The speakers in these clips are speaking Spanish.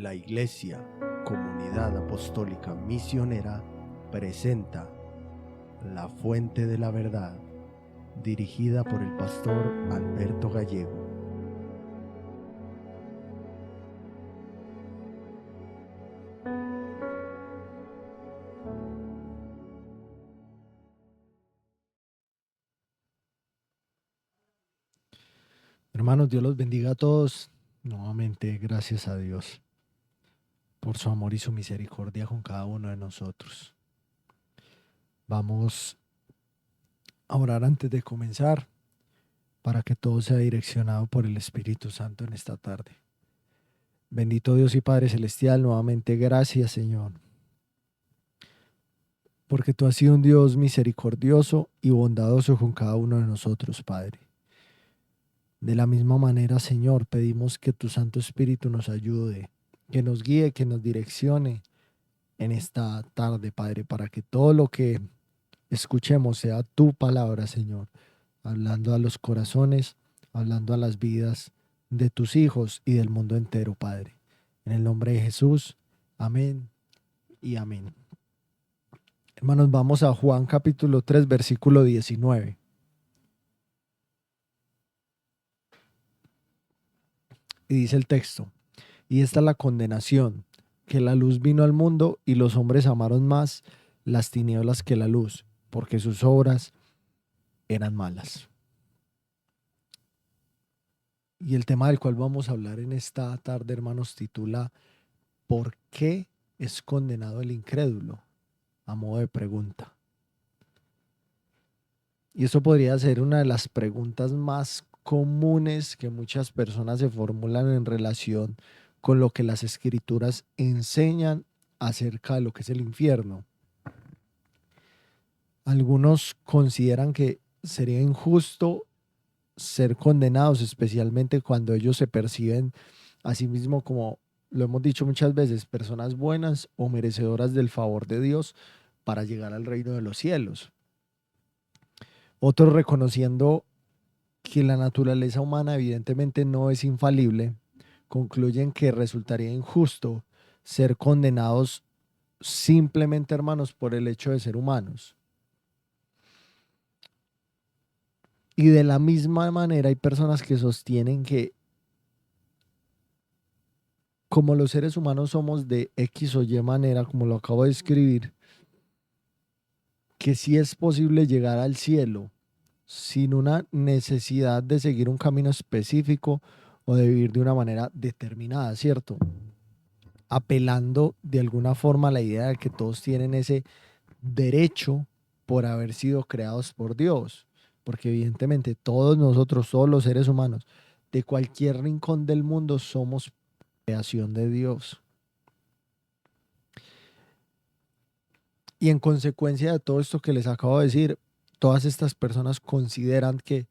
La Iglesia, Comunidad Apostólica Misionera, presenta La Fuente de la Verdad, dirigida por el pastor Alberto Gallego. Hermanos, Dios los bendiga a todos. Nuevamente, gracias a Dios por su amor y su misericordia con cada uno de nosotros. Vamos a orar antes de comenzar para que todo sea direccionado por el Espíritu Santo en esta tarde. Bendito Dios y Padre Celestial, nuevamente gracias, Señor, porque tú has sido un Dios misericordioso y bondadoso con cada uno de nosotros, Padre. De la misma manera, Señor, pedimos que tu Santo Espíritu nos ayude, que nos guíe, que nos direccione en esta tarde, Padre, para que todo lo que escuchemos sea tu palabra, Señor, hablando a los corazones, hablando a las vidas de tus hijos y del mundo entero, Padre. En el nombre de Jesús, amén y amén. Hermanos, vamos a Juan capítulo 3, versículo 19. Y dice el texto: y esta es la condenación, que la luz vino al mundo y los hombres amaron más las tinieblas que la luz, porque sus obras eran malas. Y el tema del cual vamos a hablar en esta tarde, hermanos, titula ¿por qué es condenado el incrédulo? A modo de pregunta. Y eso podría ser una de las preguntas más comunes que muchas personas se formulan en relación con lo que las escrituras enseñan acerca de lo que es el infierno. Algunos consideran que sería injusto ser condenados, especialmente cuando ellos se perciben a sí mismos como, lo hemos dicho muchas veces, personas buenas o merecedoras del favor de Dios para llegar al reino de los cielos. Otros, reconociendo que la naturaleza humana evidentemente no es infalible, concluyen que resultaría injusto ser condenados simplemente, hermanos, por el hecho de ser humanos. Y de la misma manera hay personas que sostienen que como los seres humanos somos de X o Y manera, como lo acabo de escribir, que sí es posible llegar al cielo sin una necesidad de seguir un camino específico o de vivir de una manera determinada, ¿cierto? Apelando de alguna forma a la idea de que todos tienen ese derecho por haber sido creados por Dios, porque evidentemente todos nosotros, todos los seres humanos, de cualquier rincón del mundo somos creación de Dios. Y en consecuencia de todo esto que les acabo de decir, todas estas personas consideran que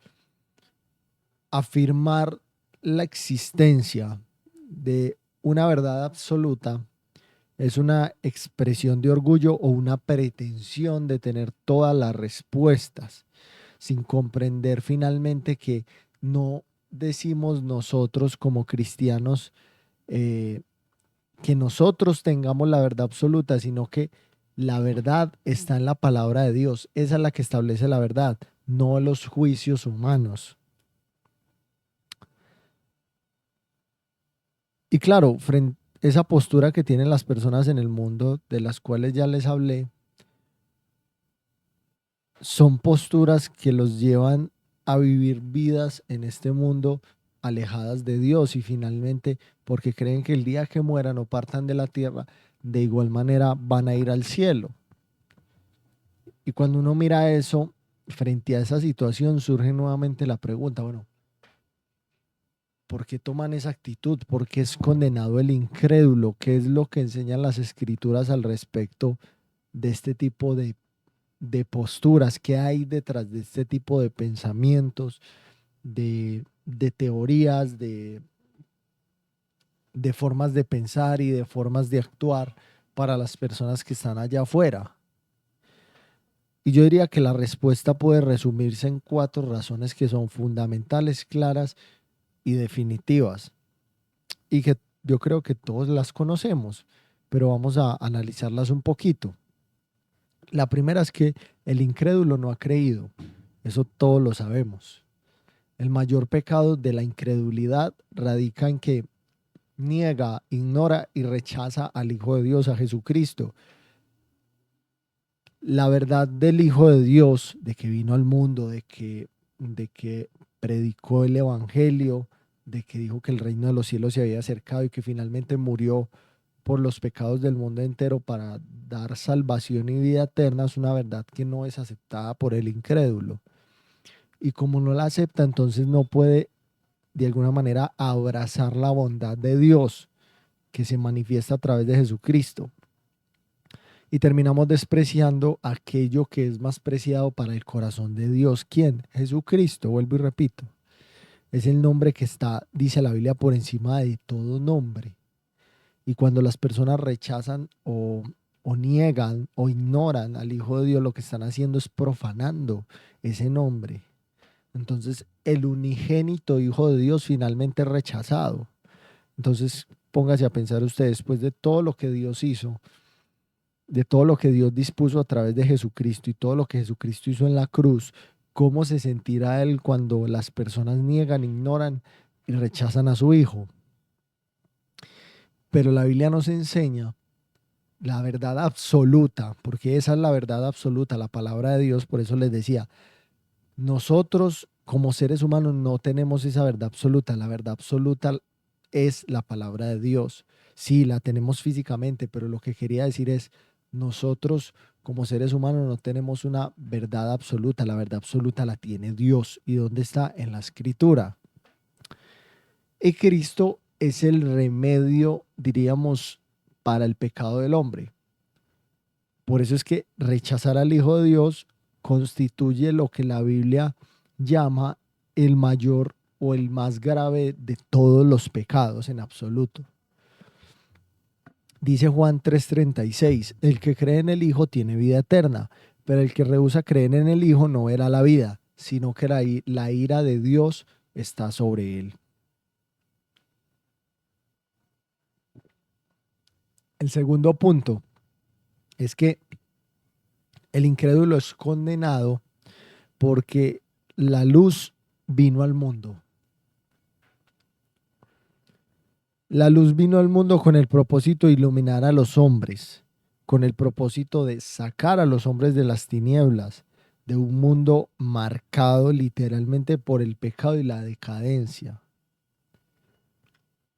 afirmar la existencia de una verdad absoluta es una expresión de orgullo o una pretensión de tener todas las respuestas, sin comprender finalmente que no decimos nosotros como cristianos que nosotros tengamos la verdad absoluta, sino que la verdad está en la palabra de Dios. Esa es la que establece la verdad, no los juicios humanos. Y claro, frente a esa postura que tienen las personas en el mundo, de las cuales ya les hablé, son posturas que los llevan a vivir vidas en este mundo alejadas de Dios y finalmente porque creen que el día que mueran o partan de la tierra, de igual manera van a ir al cielo. Y cuando uno mira eso, frente a esa situación surge nuevamente la pregunta, bueno, ¿por qué toman esa actitud? ¿Por qué es condenado el incrédulo? ¿Qué es lo que enseñan las escrituras al respecto de este tipo de posturas? ¿Qué hay detrás de este tipo de pensamientos, de teorías, de formas de pensar y de formas de actuar para las personas que están allá afuera? Y yo diría que la respuesta puede resumirse en 4 razones que son fundamentales, claras y definitivas, y que yo creo que todos las conocemos, pero vamos a analizarlas un poquito. La primera es que el incrédulo no ha creído, eso todos lo sabemos. El mayor pecado de la incredulidad radica en que niega, ignora y rechaza al Hijo de Dios, a Jesucristo. La verdad del Hijo de Dios, de que vino al mundo, de que predicó el Evangelio, de que dijo que el reino de los cielos se había acercado y que finalmente murió por los pecados del mundo entero para dar salvación y vida eterna, es una verdad que no es aceptada por el incrédulo. Y como no la acepta, entonces no puede de alguna manera abrazar la bondad de Dios que se manifiesta a través de Jesucristo. Y terminamos despreciando aquello que es más preciado para el corazón de Dios. ¿Quién? Jesucristo, vuelvo y repito. Es el nombre que está, dice la Biblia, por encima de todo nombre. Y cuando las personas rechazan o niegan o ignoran al Hijo de Dios, lo que están haciendo es profanando ese nombre. Entonces, el unigénito Hijo de Dios finalmente es rechazado. Entonces, póngase a pensar usted, después de todo lo que Dios hizo, de todo lo que Dios dispuso a través de Jesucristo y todo lo que Jesucristo hizo en la cruz, ¿cómo se sentirá Él cuando las personas niegan, ignoran y rechazan a su Hijo? Pero la Biblia nos enseña la verdad absoluta, porque esa es la verdad absoluta, la palabra de Dios. Por eso les decía, nosotros como seres humanos no tenemos esa verdad absoluta. La verdad absoluta es la palabra de Dios. Sí, la tenemos físicamente, pero lo que quería decir es, nosotros como seres humanos no tenemos una verdad absoluta. La verdad absoluta la tiene Dios. ¿Y dónde está? En la Escritura. Y Cristo es el remedio, diríamos, para el pecado del hombre. Por eso es que rechazar al Hijo de Dios constituye lo que la Biblia llama el mayor o el más grave de todos los pecados en absoluto. Dice Juan 3:36, el que cree en el Hijo tiene vida eterna, pero el que rehúsa creer en el Hijo no verá la vida, sino que la ira de Dios está sobre él. El segundo punto es que el incrédulo es condenado porque la luz vino al mundo. La luz vino al mundo con el propósito de iluminar a los hombres, con el propósito de sacar a los hombres de las tinieblas, de un mundo marcado literalmente por el pecado y la decadencia.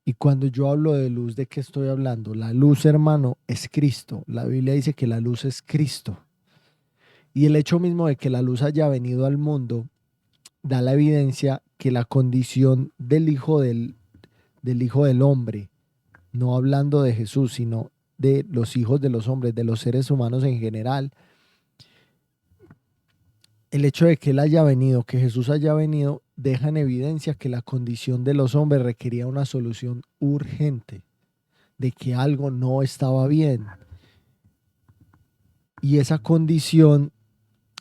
Y cuando yo hablo de luz, ¿de qué estoy hablando? La luz, hermano, es Cristo. La Biblia dice que la luz es Cristo. Y el hecho mismo de que la luz haya venido al mundo da la evidencia que la condición del hijo del hombre, no hablando de Jesús, sino de los hijos de los hombres, de los seres humanos en general, el hecho de que Él haya venido, que Jesús haya venido, deja en evidencia que la condición de los hombres requería una solución urgente, de que algo no estaba bien. Y esa condición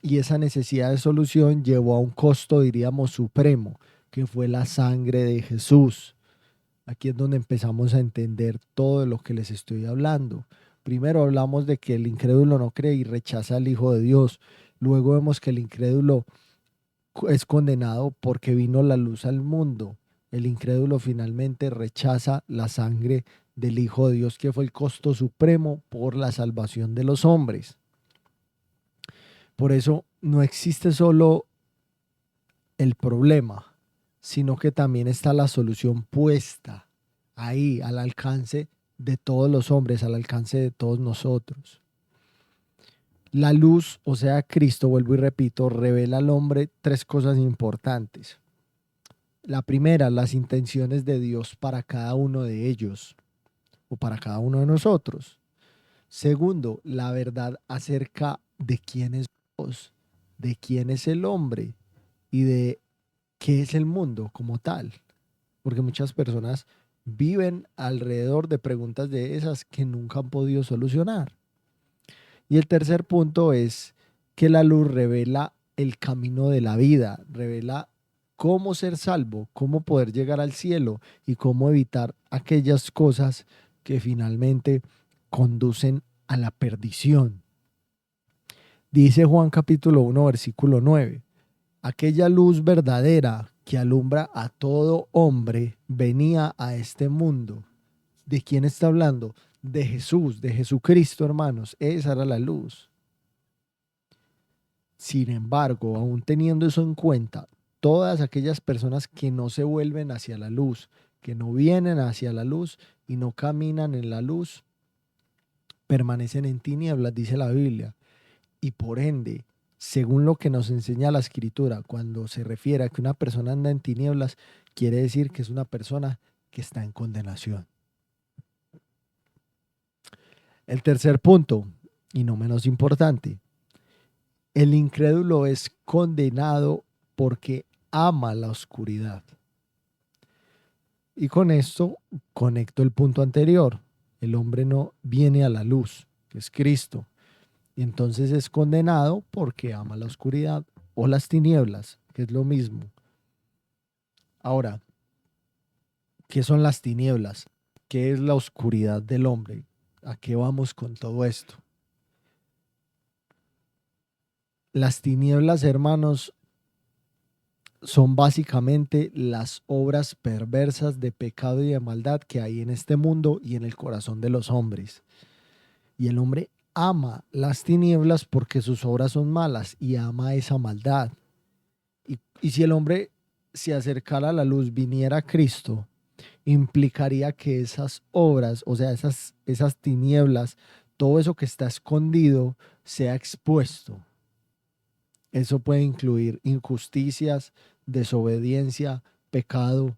y esa necesidad de solución llevó a un costo, diríamos, supremo, que fue la sangre de Jesús. Aquí es donde empezamos a entender todo de lo que les estoy hablando. Primero hablamos de que el incrédulo no cree y rechaza al Hijo de Dios. Luego vemos que el incrédulo es condenado porque vino la luz al mundo. El incrédulo finalmente rechaza la sangre del Hijo de Dios, que fue el costo supremo por la salvación de los hombres. Por eso no existe solo el problema, sino que también está la solución puesta ahí, al alcance de todos los hombres, al alcance de todos nosotros. La luz, o sea, Cristo, vuelvo y repito, revela al hombre tres cosas importantes. La primera, las intenciones de Dios para cada uno de ellos o para cada uno de nosotros. Segundo, la verdad acerca de quién es Dios, de quién es el hombre y de qué es el mundo como tal. Porque muchas personas viven alrededor de preguntas de esas que nunca han podido solucionar. Y el tercer punto es que la luz revela el camino de la vida, revela cómo ser salvo, cómo poder llegar al cielo y cómo evitar aquellas cosas que finalmente conducen a la perdición. Dice Juan capítulo 1, versículo 9: aquella luz verdadera que alumbra a todo hombre venía a este mundo. ¿De quién está hablando? De Jesús, de Jesucristo, hermanos. Esa era la luz. Sin embargo, aún teniendo eso en cuenta, todas aquellas personas que no se vuelven hacia la luz, que no vienen hacia la luz y no caminan en la luz, permanecen en tinieblas, dice la Biblia. Y por ende, según lo que nos enseña la Escritura, cuando se refiere a que una persona anda en tinieblas, quiere decir que es una persona que está en condenación. El tercer punto, y no menos importante, el incrédulo es condenado porque ama la oscuridad. Y con esto conecto el punto anterior. El hombre no viene a la luz, que es Cristo. Y entonces es condenado porque ama la oscuridad o las tinieblas, que es lo mismo. Ahora, ¿qué son las tinieblas? ¿Qué es la oscuridad del hombre? ¿A qué vamos con todo esto? Las tinieblas, hermanos, son básicamente las obras perversas de pecado y de maldad que hay en este mundo y en el corazón de los hombres. Y el hombre ama las tinieblas porque sus obras son malas y ama esa maldad. Y si el hombre se acercara a la luz, viniera a Cristo, implicaría que esas obras, o sea, esas tinieblas, todo eso que está escondido, sea expuesto. Eso puede incluir injusticias, desobediencia, pecado,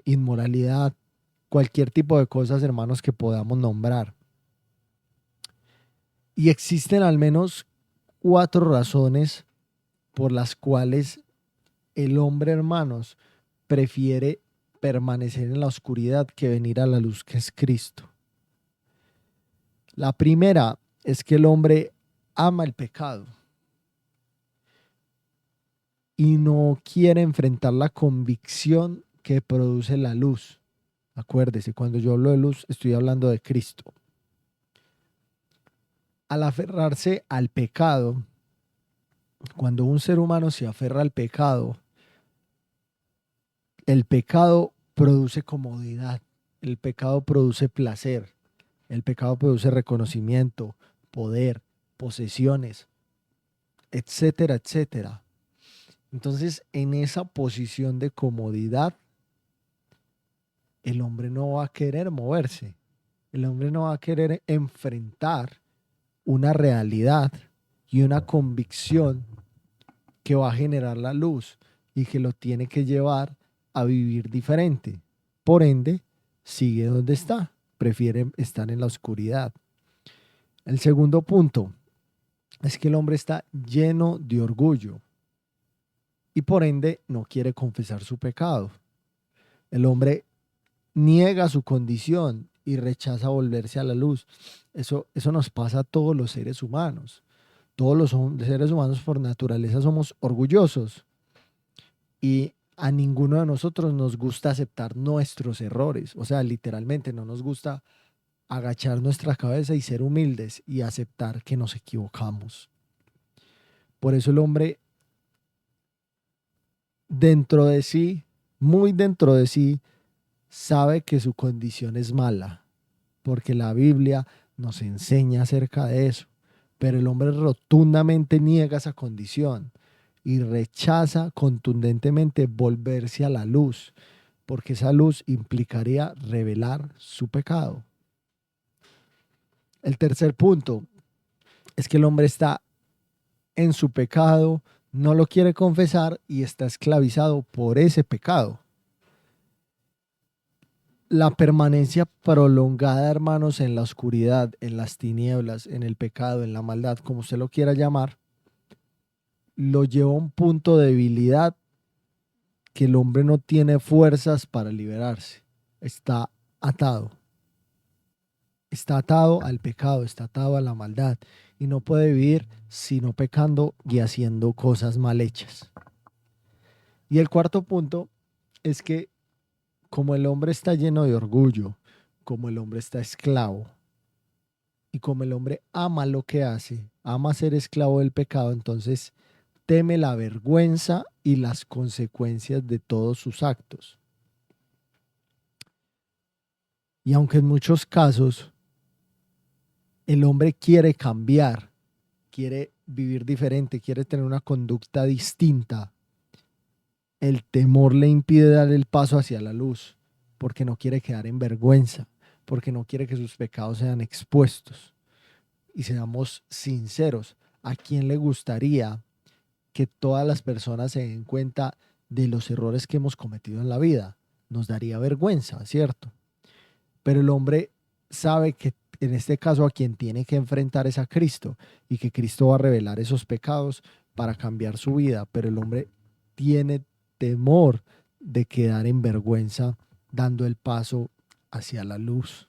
inmoralidad, cualquier tipo de cosas, hermanos, que podamos nombrar. Y existen al menos 4 razones por las cuales el hombre, hermanos, prefiere permanecer en la oscuridad que venir a la luz, que es Cristo. La primera es que el hombre ama el pecado y no quiere enfrentar la convicción que produce la luz. Acuérdese, cuando yo hablo de luz, estoy hablando de Cristo. Al aferrarse al pecado, cuando un ser humano se aferra al pecado, el pecado produce comodidad, el pecado produce placer, el pecado produce reconocimiento, poder, posesiones, etcétera, etcétera. Entonces, en esa posición de comodidad, el hombre no va a querer moverse, el hombre no va a querer enfrentar una realidad y una convicción que va a generar la luz y que lo tiene que llevar a vivir diferente. Por ende, sigue donde está, prefiere estar en la oscuridad. El segundo punto es que el hombre está lleno de orgullo y por ende no quiere confesar su pecado. El hombre niega su condición y rechaza volverse a la luz. Eso nos pasa a todos los seres humanos. Todos los seres humanos por naturaleza somos orgullosos y a ninguno de nosotros nos gusta aceptar nuestros errores. O sea, literalmente no nos gusta agachar nuestra cabeza y ser humildes y aceptar que nos equivocamos. Por eso el hombre dentro de sí, muy dentro de sí, sabe que su condición es mala, porque la Biblia nos enseña acerca de eso. Pero el hombre rotundamente niega esa condición y rechaza contundentemente volverse a la luz, porque esa luz implicaría revelar su pecado. El tercer punto es que el hombre está en su pecado, no lo quiere confesar y está esclavizado por ese pecado. La permanencia prolongada, hermanos, en la oscuridad, en las tinieblas, en el pecado, en la maldad, como usted lo quiera llamar, lo lleva a un punto de debilidad que el hombre no tiene fuerzas para liberarse. Está atado. Está atado al pecado, está atado a la maldad y no puede vivir sino pecando y haciendo cosas mal hechas. Y el cuarto punto es que como el hombre está lleno de orgullo, como el hombre está esclavo y como el hombre ama lo que hace, ama ser esclavo del pecado, entonces teme la vergüenza y las consecuencias de todos sus actos. Y aunque en muchos casos el hombre quiere cambiar, quiere vivir diferente, quiere tener una conducta distinta, el temor le impide dar el paso hacia la luz, porque no quiere quedar en vergüenza, porque no quiere que sus pecados sean expuestos. Y seamos sinceros, ¿a quién le gustaría que todas las personas se den cuenta de los errores que hemos cometido en la vida? Nos daría vergüenza, ¿cierto? Pero el hombre sabe que en este caso a quien tiene que enfrentar es a Cristo y que Cristo va a revelar esos pecados para cambiar su vida, pero el hombre tiene temor de quedar en vergüenza dando el paso hacia la luz.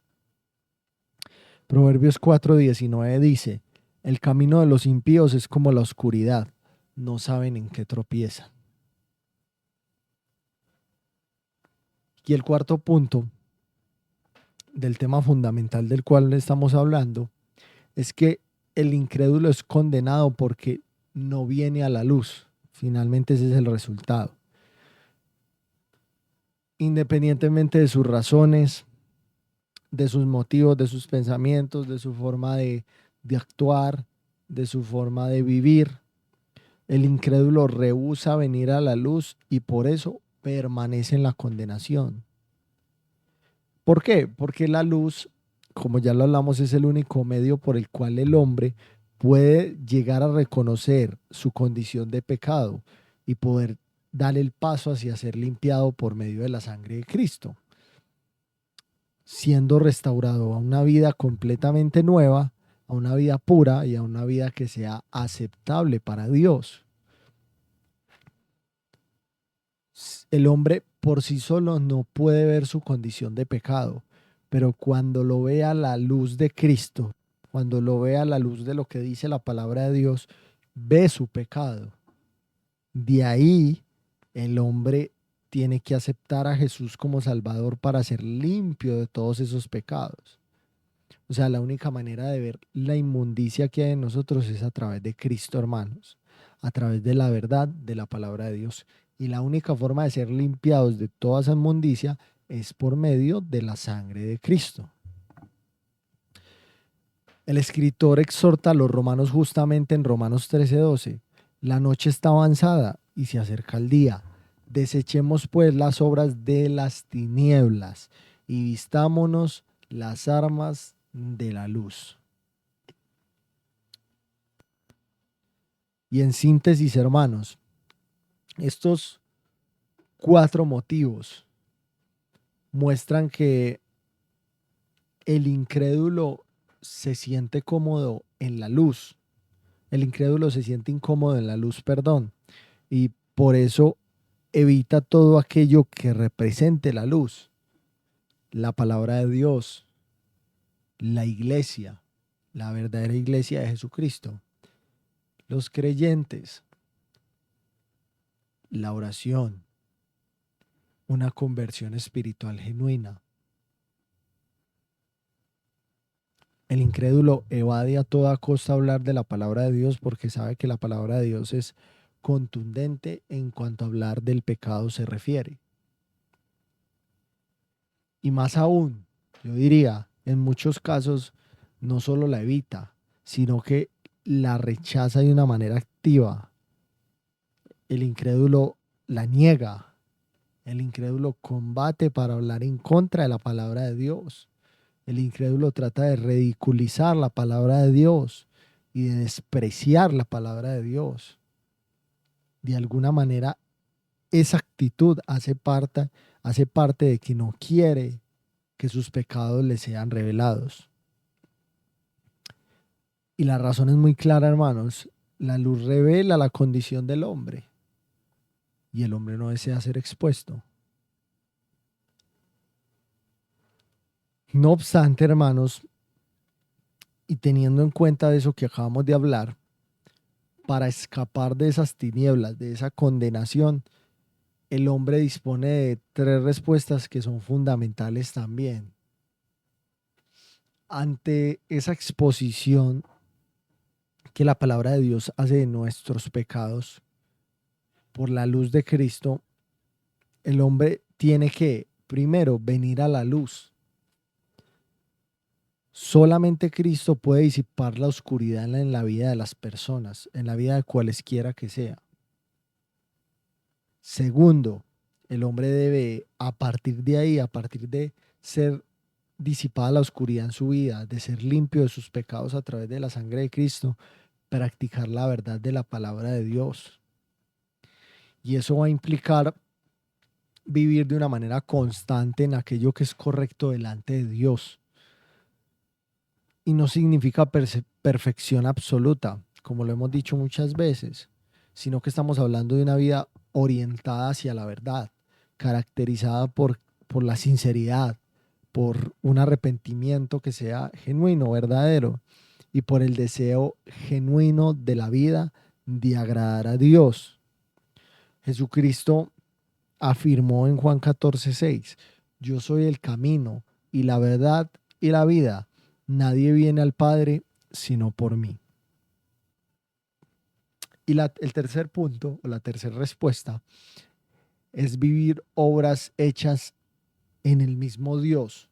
Proverbios 4:19 dice: el camino de los impíos es como la oscuridad, no saben en qué tropiezan. Y el cuarto punto del tema fundamental del cual estamos hablando es que el incrédulo es condenado porque no viene a la luz. Finalmente ese es el resultado. Independientemente de sus razones, de sus motivos, de sus pensamientos, de su forma de actuar, de su forma de vivir, el incrédulo rehúsa venir a la luz y por eso permanece en la condenación. ¿Por qué? Porque la luz, como ya lo hablamos, es el único medio por el cual el hombre puede llegar a reconocer su condición de pecado y poder dar el paso hacia ser limpiado por medio de la sangre de Cristo, siendo restaurado a una vida completamente nueva, a una vida pura y a una vida que sea aceptable para Dios. El hombre por sí solo no puede ver su condición de pecado, pero cuando lo ve a la luz de Cristo, cuando lo ve a la luz de lo que dice la palabra de Dios, ve su pecado. De ahí el hombre tiene que aceptar a Jesús como Salvador para ser limpio de todos esos pecados. O sea, la única manera de ver la inmundicia que hay en nosotros es a través de Cristo, hermanos, a través de la verdad de la palabra de Dios. Y la única forma de ser limpiados de toda esa inmundicia es por medio de la sangre de Cristo. El escritor exhorta a los romanos justamente en Romanos 13:12. La noche está avanzada y se acerca el día. Desechemos pues las obras de las tinieblas y vistámonos las armas de la luz. Y en síntesis, hermanos, estos 4 motivos muestran que el incrédulo se siente cómodo en la luz. El incrédulo se siente incómodo en la luz, perdón. Y por eso evita todo aquello que represente la luz. La palabra de Dios, la iglesia, la verdadera iglesia de Jesucristo. Los creyentes, la oración, una conversión espiritual genuina. El incrédulo evade a toda costa hablar de la palabra de Dios porque sabe que la palabra de Dios es contundente en cuanto a hablar del pecado se refiere. Y más aún, yo diría, en muchos casos no solo la evita, sino que la rechaza de una manera activa. El incrédulo la niega. El incrédulo combate para hablar en contra de la palabra de Dios. El incrédulo trata de ridiculizar la palabra de Dios y de despreciar la palabra de Dios. De alguna manera, esa actitud hace parte de que no quiere que sus pecados le sean revelados. Y la razón es muy clara, hermanos. La luz revela la condición del hombre y el hombre no desea ser expuesto. No obstante, hermanos, y teniendo en cuenta eso que acabamos de hablar, para escapar de esas tinieblas, de esa condenación, el hombre dispone de tres respuestas que son fundamentales también. Ante esa exposición que la palabra de Dios hace de nuestros pecados por la luz de Cristo, el hombre tiene que primero venir a la luz. Solamente Cristo puede disipar la oscuridad en la vida de las personas, en la vida de cualesquiera que sea. Segundo, el hombre debe, a partir de ahí, a partir de ser disipada la oscuridad en su vida, de ser limpio de sus pecados a través de la sangre de Cristo, practicar la verdad de la palabra de Dios. Y eso va a implicar vivir de una manera constante en aquello que es correcto delante de Dios. Y no significa perfección absoluta, como lo hemos dicho muchas veces, sino que estamos hablando de una vida orientada hacia la verdad, caracterizada por la sinceridad, por un arrepentimiento que sea genuino, verdadero, y por el deseo genuino de la vida de agradar a Dios. Jesucristo afirmó en Juan 14:6, yo soy el camino y la verdad y la vida. Nadie viene al Padre sino por mí. Y el tercer punto, o la tercera respuesta, es vivir obras hechas en el mismo Dios.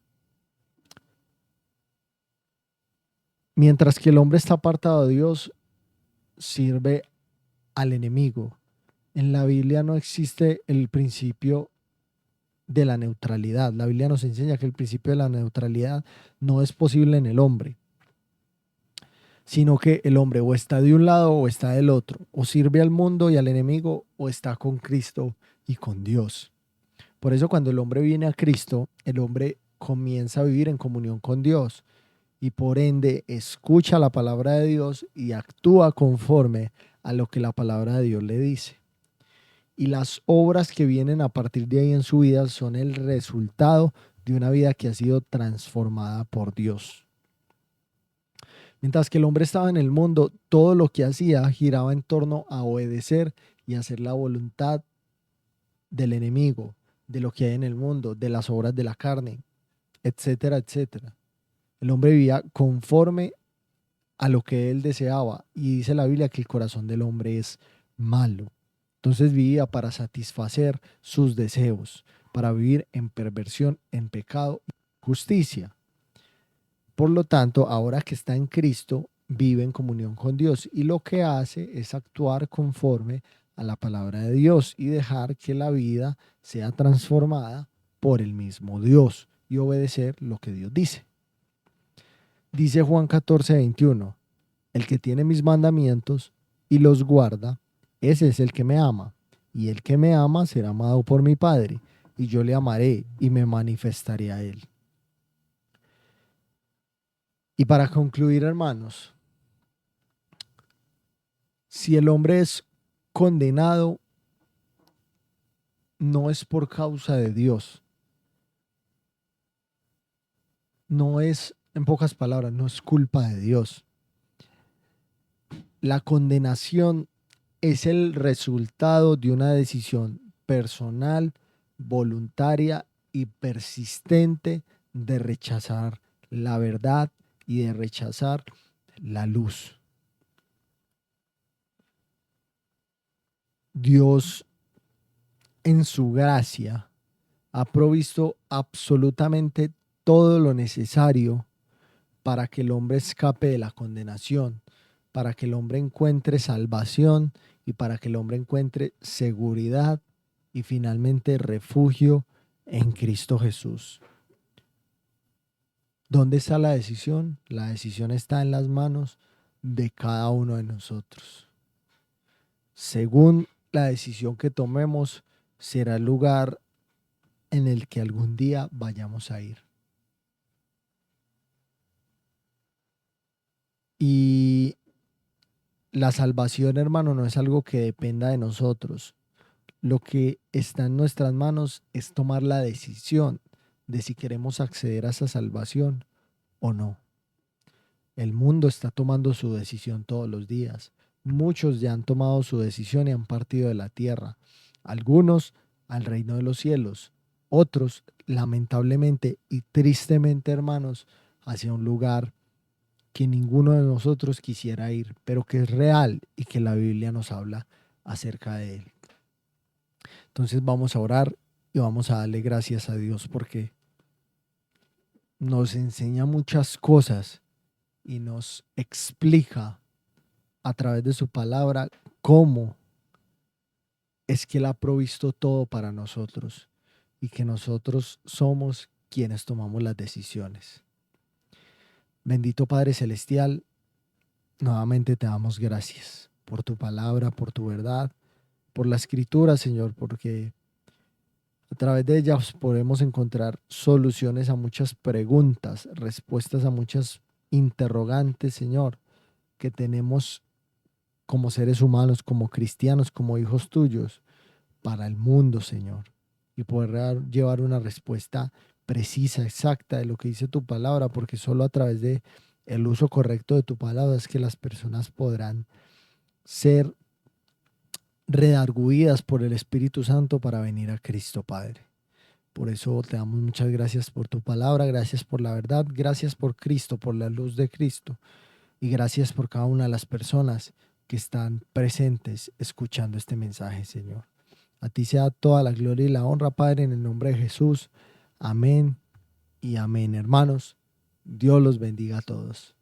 Mientras que el hombre está apartado de Dios, sirve al enemigo. En la Biblia no existe el principio de la neutralidad. La Biblia nos enseña que el principio de la neutralidad no es posible en el hombre, sino que el hombre o está de un lado o está del otro, o sirve al mundo y al enemigo, o está con Cristo y con Dios. Por eso cuando el hombre viene a Cristo, el hombre comienza a vivir en comunión con Dios y por ende escucha la palabra de Dios y actúa conforme a lo que la palabra de Dios le dice. Y las obras que vienen a partir de ahí en su vida son el resultado de una vida que ha sido transformada por Dios. Mientras que el hombre estaba en el mundo, todo lo que hacía giraba en torno a obedecer y hacer la voluntad del enemigo, de lo que hay en el mundo, de las obras de la carne, etcétera, etcétera. El hombre vivía conforme a lo que él deseaba y dice la Biblia que el corazón del hombre es malo. Entonces vivía para satisfacer sus deseos, para vivir en perversión, en pecado y justicia. Por lo tanto, ahora que está en Cristo, vive en comunión con Dios y lo que hace es actuar conforme a la palabra de Dios y dejar que la vida sea transformada por el mismo Dios y obedecer lo que Dios dice. Dice Juan 14:21, el que tiene mis mandamientos y los guarda, ese es el que me ama, y el que me ama será amado por mi Padre, y yo le amaré y me manifestaré a él. Y para concluir, hermanos, si el hombre es condenado, no es por causa de Dios. No es, en pocas palabras, no es culpa de Dios. La condenación es el resultado de una decisión personal, voluntaria y persistente de rechazar la verdad y de rechazar la luz. Dios, en su gracia, ha provisto absolutamente todo lo necesario para que el hombre escape de la condenación, para que el hombre encuentre salvación y para que el hombre encuentre seguridad y finalmente refugio en Cristo Jesús. ¿Dónde está la decisión? La decisión está en las manos de cada uno de nosotros. Según la decisión que tomemos, será el lugar en el que algún día vayamos a ir. Y la salvación, hermano, no es algo que dependa de nosotros. Lo que está en nuestras manos es tomar la decisión de si queremos acceder a esa salvación o no. El mundo está tomando su decisión todos los días. Muchos ya han tomado su decisión y han partido de la tierra. Algunos al reino de los cielos. Otros, lamentablemente y tristemente, hermanos, hacia un lugar que ninguno de nosotros quisiera ir, pero que es real y que la Biblia nos habla acerca de él. Entonces vamos a orar y vamos a darle gracias a Dios porque nos enseña muchas cosas y nos explica a través de su palabra cómo es que Él ha provisto todo para nosotros y que nosotros somos quienes tomamos las decisiones. Bendito Padre Celestial, nuevamente te damos gracias por tu palabra, por tu verdad, por la escritura, Señor, porque a través de ellas podemos encontrar soluciones a muchas preguntas, respuestas a muchas interrogantes, Señor, que tenemos como seres humanos, como cristianos, como hijos tuyos, para el mundo, Señor, y poder llevar una respuesta precisa, exacta de lo que dice tu palabra, porque solo a través de el uso correcto de tu palabra es que las personas podrán ser redarguidas por el Espíritu Santo para venir a Cristo, Padre. Por eso te damos muchas gracias por tu palabra, gracias por la verdad, gracias por Cristo, por la luz de Cristo, y gracias por cada una de las personas que están presentes escuchando este mensaje, Señor. A ti sea toda la gloria y la honra, Padre, en el nombre de Jesús. Amén y amén, hermanos. Dios los bendiga a todos.